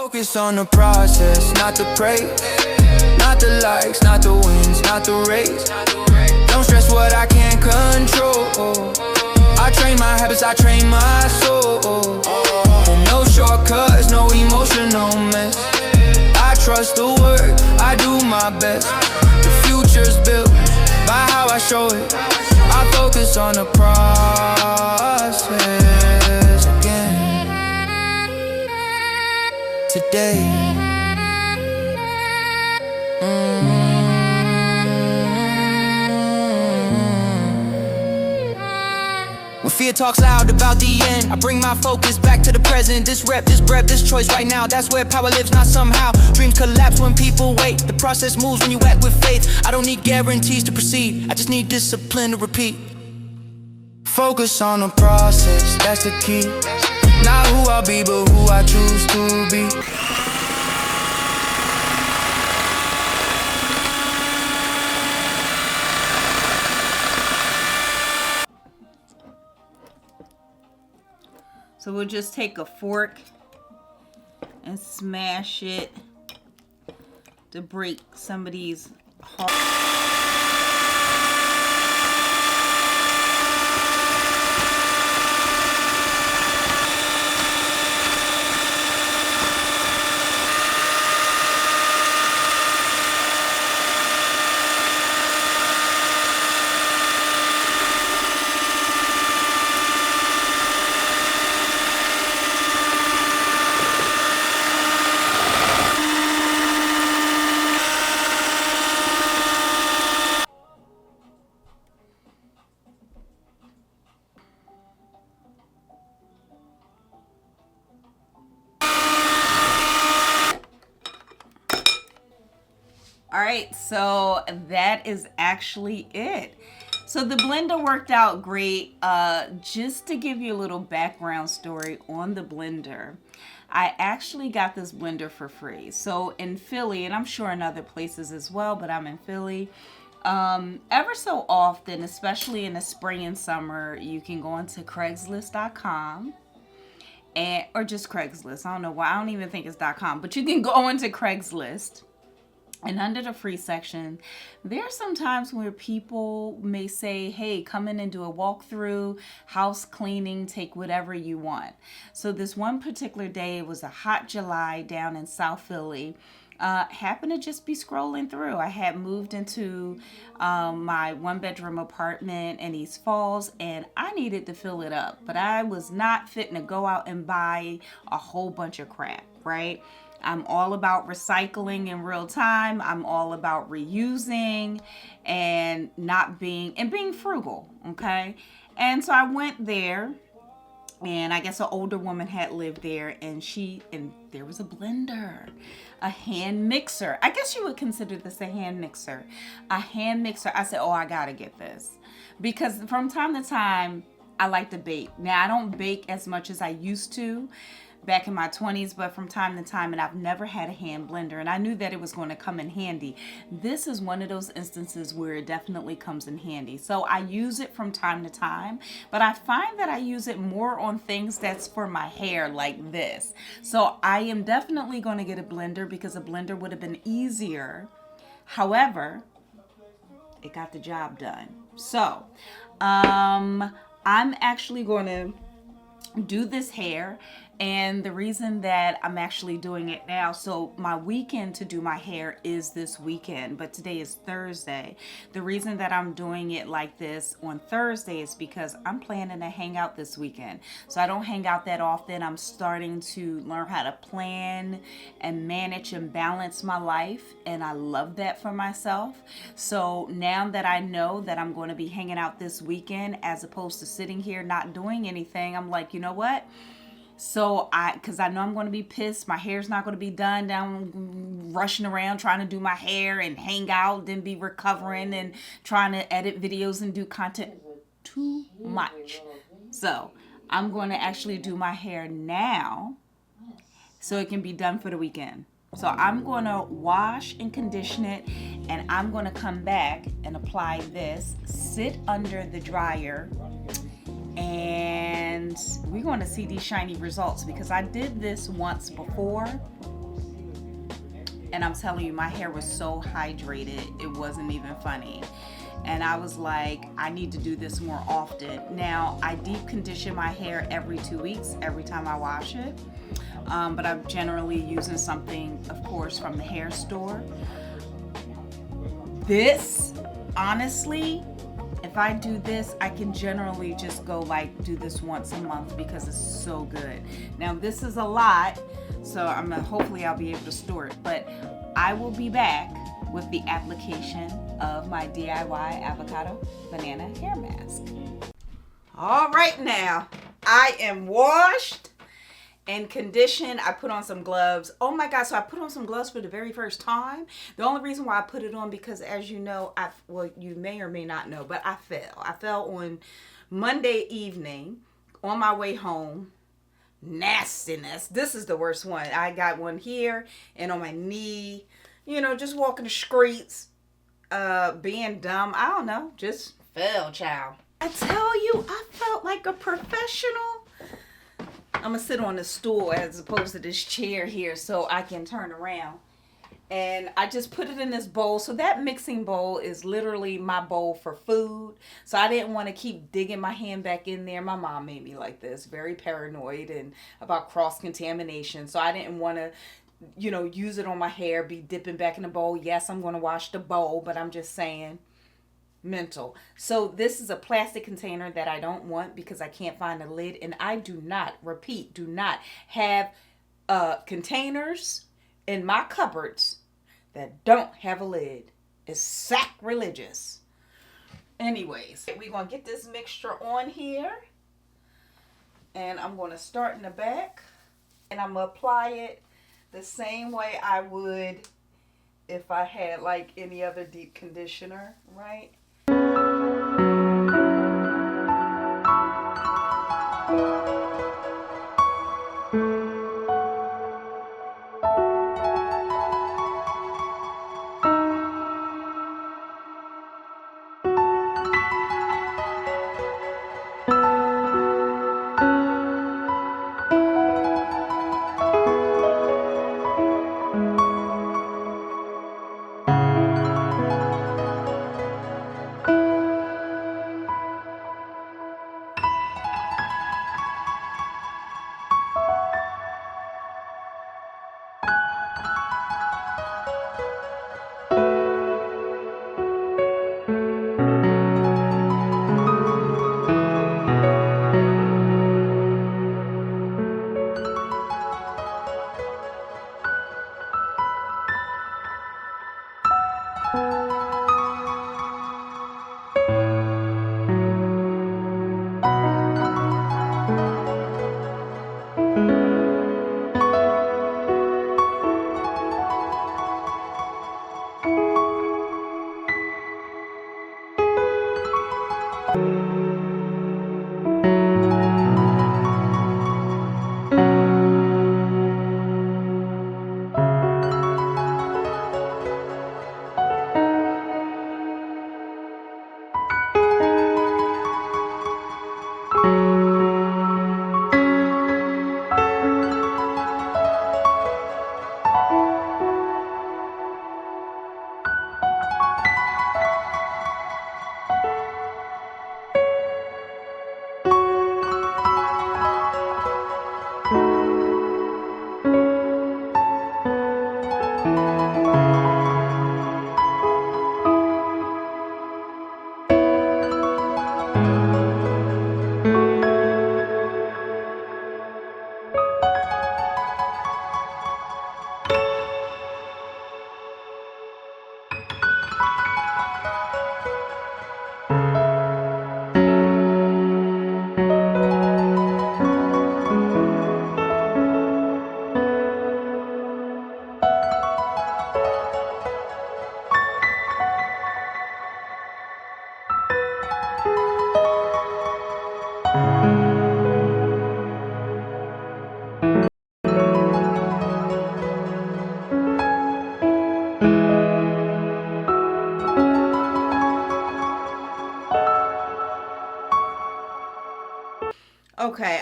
Focus on the process, not the praise. Not the likes, not the wins, not the race. Don't stress what I can't control. I train my habits, I train my soul. And no shortcuts, no emotional mess. I trust the work, I do my best. The future's built by how I show it. I focus on the process again. Today. When fear talks loud about the end, I bring my focus back to the present. This rep, this breath, this choice right now. That's where power lives, not somehow. Dreams collapse when people wait. The process moves when you act with faith. I don't need guarantees to proceed, I just need discipline to repeat. Focus on the process, that's the key. Not who I'll be, but who I choose to be. So we'll just take a fork and smash it to break some of these hard. Alright, so that is actually it. So the blender worked out great. Just to give you a little background story on the blender, I actually got this blender for free. So in Philly, and I'm sure in other places as well, but I'm in Philly, ever so often, especially in the spring and summer, you can go into Craigslist.com. Or just Craigslist. I don't know why. I don't even think it's .com, but you can go into Craigslist. And under the free section, there are some times where people may say, hey, come in and do a walkthrough, house cleaning, take whatever you want. So this one particular day, it was a hot July down in South Philly. Happened to just be scrolling through. I had moved into my one-bedroom apartment in East Falls, and I needed to fill it up. But I was not fitting to go out and buy a whole bunch of crap, right? I'm all about recycling in real time. I'm all about reusing and being frugal, okay? And so I went there, and I guess an older woman had lived there, and there was a blender, a hand mixer. I guess you would consider this a hand mixer. A hand mixer. I said, oh, I gotta get this. Because from time to time, I like to bake. Now, I don't bake as much as I used to back in my 20s, but from time to time, and I've never had a hand blender, and I knew that it was going to come in handy. This is one of those instances where it definitely comes in handy. So I use it from time to time, but I find that I use it more on things that's for my hair, like this. So I am definitely going to get a blender because a blender would have been easier. However, it got the job done. So I'm actually going to do this hair. And the reason that I'm actually doing it now, so my weekend to do my hair is this weekend, but today is Thursday. The reason that I'm doing it like this on Thursday is because I'm planning to hang out this weekend. So I don't hang out that often. I'm starting to learn how to plan and manage and balance my life, and I love that for myself. So now that I know that I'm going to be hanging out this weekend as opposed to sitting here not doing anything, I'm like, you know what? So because I know I'm going to be pissed. My hair's not going to be done down rushing around trying to do my hair and hang out, then be recovering and trying to edit videos and do content. Too much. So I'm going to actually do my hair now so it can be done for the weekend. So I'm going to wash and condition it, and I'm going to come back and apply this, sit under the dryer, and we're going to see these shiny results because I did this once before And I'm telling you, my hair was so hydrated, it wasn't even funny. And I was like, I need to do this more often. Now, I deep condition my hair every 2 weeks, every time I wash it. But I'm generally using something, of course, from the hair store. This, honestly, if I do this, I can generally just go like do this once a month because it's so good. Now, this is a lot, so hopefully I'll be able to store it. But I will be back with the application of my DIY avocado banana hair mask. All right, now I am washed and conditioned. I put on some gloves. Oh my God, so I put on some gloves for the very first time. The only reason why I put it on because, as you know, you may or may not know, but I fell. I fell on Monday evening on my way home. Nastiness. This is the worst one. I got one here and on my knee. You know, just walking the streets, being dumb. I don't know, just fell, child. I tell you, I felt like a professional. I'm gonna sit on the stool as opposed to this chair here so I can turn around. And I just put it in this bowl. So that mixing bowl is literally my bowl for food. So I didn't want to keep digging my hand back in there. My mom made me like this, very paranoid and about cross-contamination. So I didn't want to, use it on my hair, be dipping back in the bowl. Yes, I'm going to wash the bowl, but I'm just saying mental. So this is a plastic container that I don't want because I can't find a lid. And I do not have containers in my cupboards that don't have a lid. It's sacrilegious. Anyways, we're going to get this mixture on here. And I'm going to start in the back. And I'm going to apply it the same way I would if I had like any other deep conditioner, right?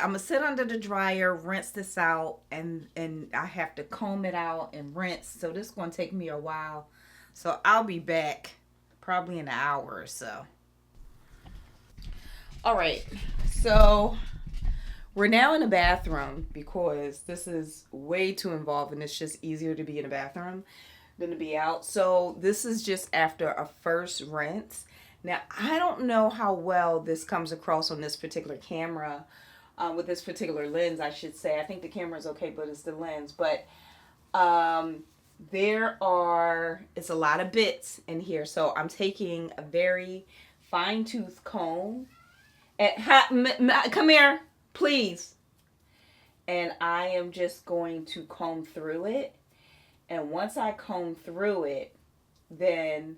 I'm gonna sit under the dryer, rinse this out, and I have to comb it out and rinse. So this is gonna take me a while. So I'll be back probably in an hour or so. All right, so we're now in the bathroom because this is way too involved and it's just easier to be in the bathroom than to be out. So this is just after a first rinse. Now, I don't know how well this comes across on this particular camera, with this particular lens, I should say. I think the camera is okay, but it's the lens. But it's a lot of bits in here. So I'm taking a very fine tooth comb. Come here, please. And I am just going to comb through it. And once I comb through it, then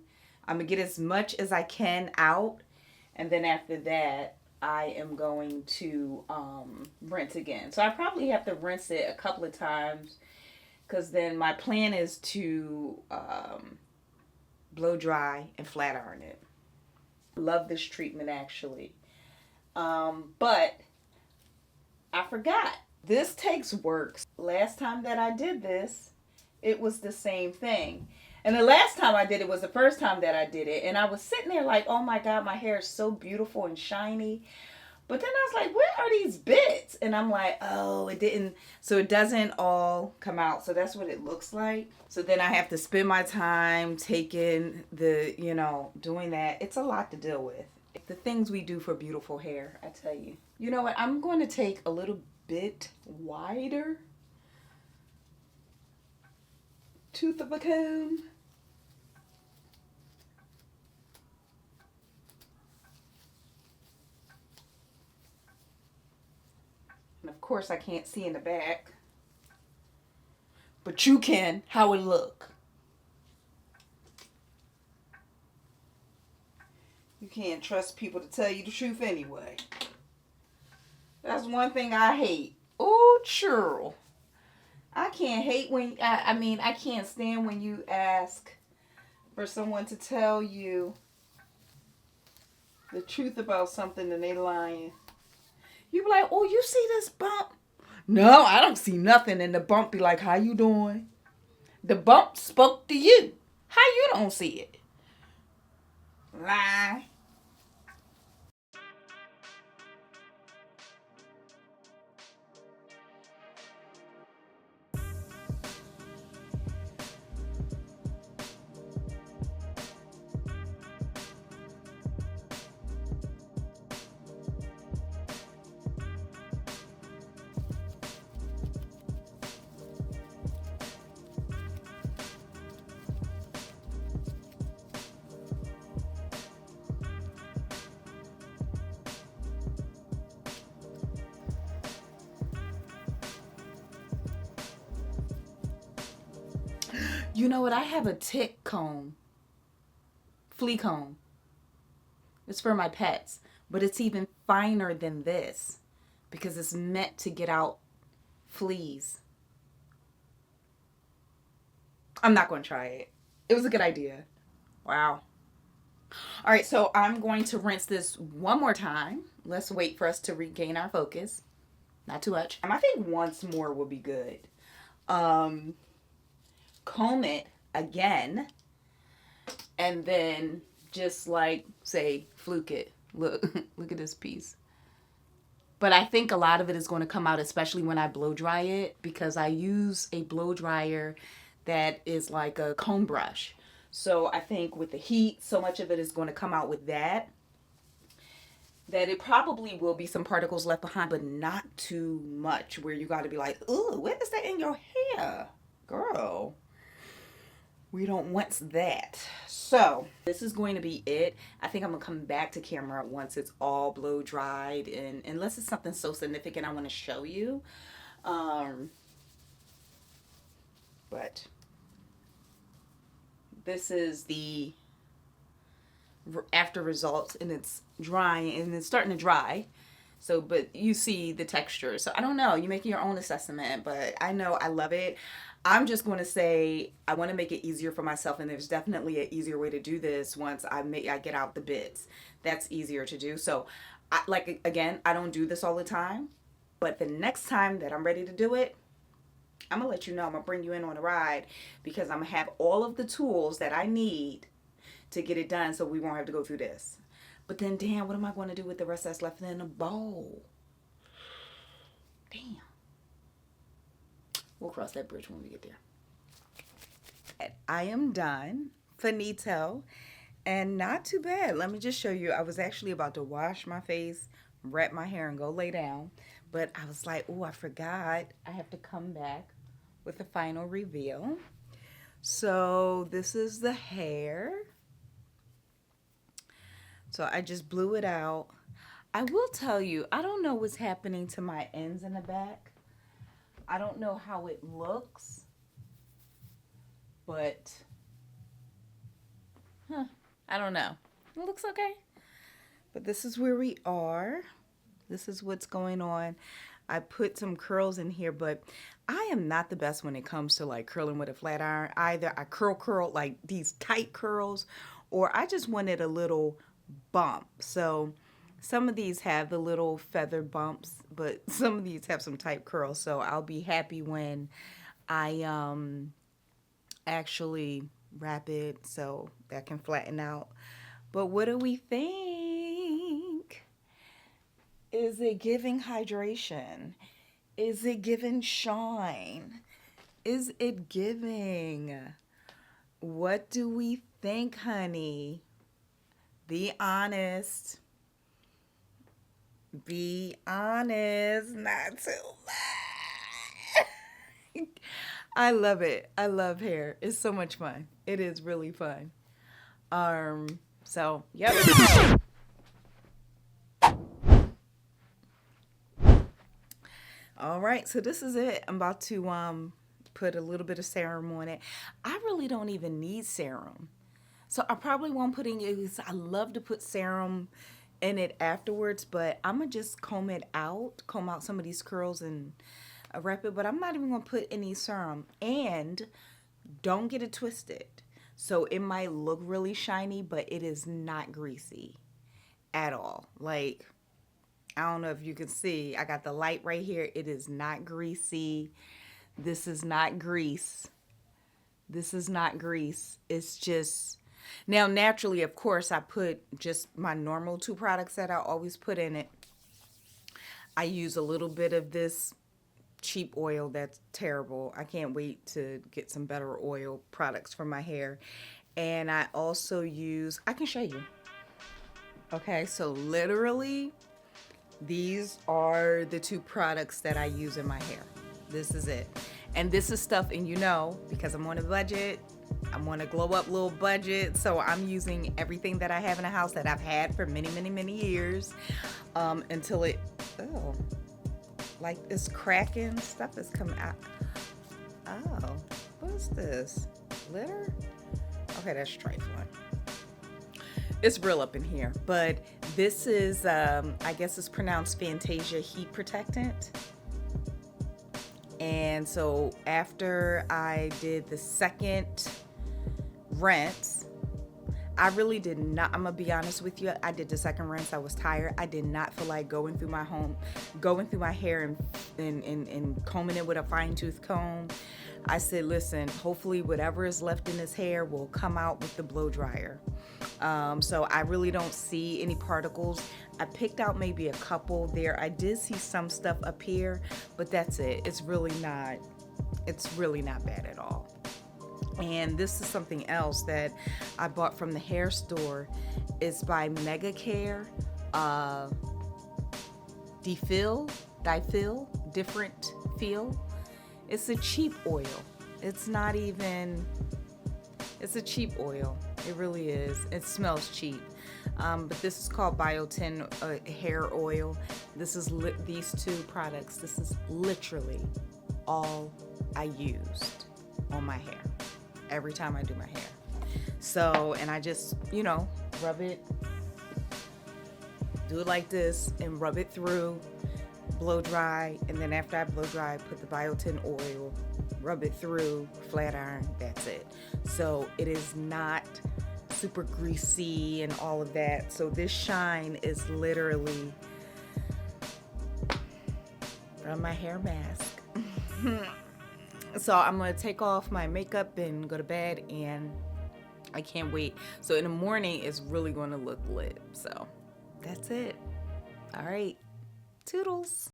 I'm going to get as much as I can out. And then after that, I am going to rinse again. So I probably have to rinse it a couple of times, because then my plan is to blow dry and flat iron it. Love this treatment, actually. But I forgot. This takes work. Last time that I did this, it was the same thing. And the last time I did it was the first time that I did it. And I was sitting there like, oh my God, my hair is so beautiful and shiny. But then I was like, where are these bits? And I'm like, oh, it didn't. So it doesn't all come out. So that's what it looks like. So then I have to spend my time taking doing that. It's a lot to deal with. The things we do for beautiful hair, I tell you. You know what? I'm going to take a little bit wider tooth of a comb. And of course I can't see in the back, but you can. How it look. You can't trust people to tell you the truth anyway. That's one thing I hate. Oh, churl. I can't hate when, I can't stand when you ask for someone to tell you the truth about something and they lying. You be like, oh, you see this bump? No, I don't see nothing. And the bump be like, how you doing? The bump spoke to you. How you don't see it? Lie. You know what? I have a tick comb. Flea comb. It's for my pets. But it's even finer than this, because it's meant to get out fleas. I'm not going to try it. It was a good idea. Wow. All right, so I'm going to rinse this one more time. Let's wait for us to regain our focus. Not too much. I think once more will be good. Comb it again, and then just like say fluke it. Look at this piece. But I think a lot of it is going to come out, especially when I blow dry it, because I use a blow dryer that is like a comb brush. So I think with the heat, so much of it is going to come out with that it probably will be some particles left behind, but not too much where you got to be like, ooh, what is that in your hair, girl? We don't want that. So this is going to be it. I think I'm gonna come back to camera once it's all blow dried, and unless it's something so significant I want to show you. But this is the after results, and it's drying, and it's starting to dry. So, but you see the texture. So I don't know, you make your own assessment, but I know I love it. I'm just going to say I want to make it easier for myself, and there's definitely an easier way to do this once I get out the bits. That's easier to do. So, again, I don't do this all the time. But the next time that I'm ready to do it, I'm going to let you know. I'm going to bring you in on a ride because I'm going to have all of the tools that I need to get it done so we won't have to go through this. But then, damn, what am I going to do with the rest that's left in the bowl? Damn. We'll cross that bridge when we get there. I am done. Finito. And not too bad. Let me just show you. I was actually about to wash my face, wrap my hair, and go lay down. But I was like, oh, I forgot. I have to come back with the final reveal. So this is the hair. So I just blew it out. I will tell you, I don't know what's happening to my ends in the back. I don't know how it looks. But, I don't know. It looks okay. But this is where we are. This is what's going on. I put some curls in here, but I am not the best when it comes to like curling with a flat iron. Either I curl like these tight curls, or I just wanted a little bump. So some of these have the little feather bumps, but some of these have some tight curls. So I'll be happy when I actually wrap it so that can flatten out. But what do we think? Is it giving hydration? Is it giving shine? Is it giving? What do we think, honey? Be honest. Be honest. Not too much. I love it. I love hair. It's so much fun. It is really fun. So, yep. All right, so this is it. I'm about to put a little bit of serum on it. I really don't even need serum. So I probably won't put in it. I love to put serum in it afterwards, but I'm going to just comb out some of these curls and wrap it. But I'm not even going to put any serum. And don't get it twisted. So it might look really shiny, but it is not greasy at all. Like, I don't know if you can see. I got the light right here. It is not greasy. This is not grease. This is not grease. It's just... Now, naturally, of course, I put just my normal 2 products that I always put in it. I use a little bit of this cheap oil that's terrible. I can't wait to get some better oil products for my hair. And I also use... I can show you. Okay, so literally... These are the 2 products that I use in my hair. This is it. And this is stuff, and you know, because I'm on a budget, I'm on a glow up little budget, so I'm using everything that I have in the house that I've had for many, many, many years, until it, like it's cracking, stuff is coming out. Oh, what's this? Glitter? Okay, that's trifling. It's real up in here, but this is, I guess it's pronounced Fantasia Heat Protectant. And so after I did the second rinse, I really did not, I'm gonna be honest with you, I did the second rinse, I was tired. I did not feel like going through my hair and combing it with a fine tooth comb. I said, listen, hopefully whatever is left in this hair will come out with the blow dryer. So I really don't see any particles. I picked out maybe a couple there. I did see some stuff up here, but that's it. It's really not bad at all. And this is something else that I bought from the hair store. It's by Mega Care. Different Feel. It's a cheap oil. It's a cheap oil. It really is. It smells cheap. But this is called Biotin hair oil. This is these 2 products. This is literally all I used on my hair every time I do my hair. So, and I just, rub it, do it like this and rub it through, blow dry, and then after I blow dry, put the biotin oil, rub it through, flat iron, that's it. So it is not super greasy and all of that. So this shine is literally from my hair mask. So I'm going to take off my makeup and go to bed, and I can't wait. So in the morning, it's really going to look lit. So that's it. All right. Toodles.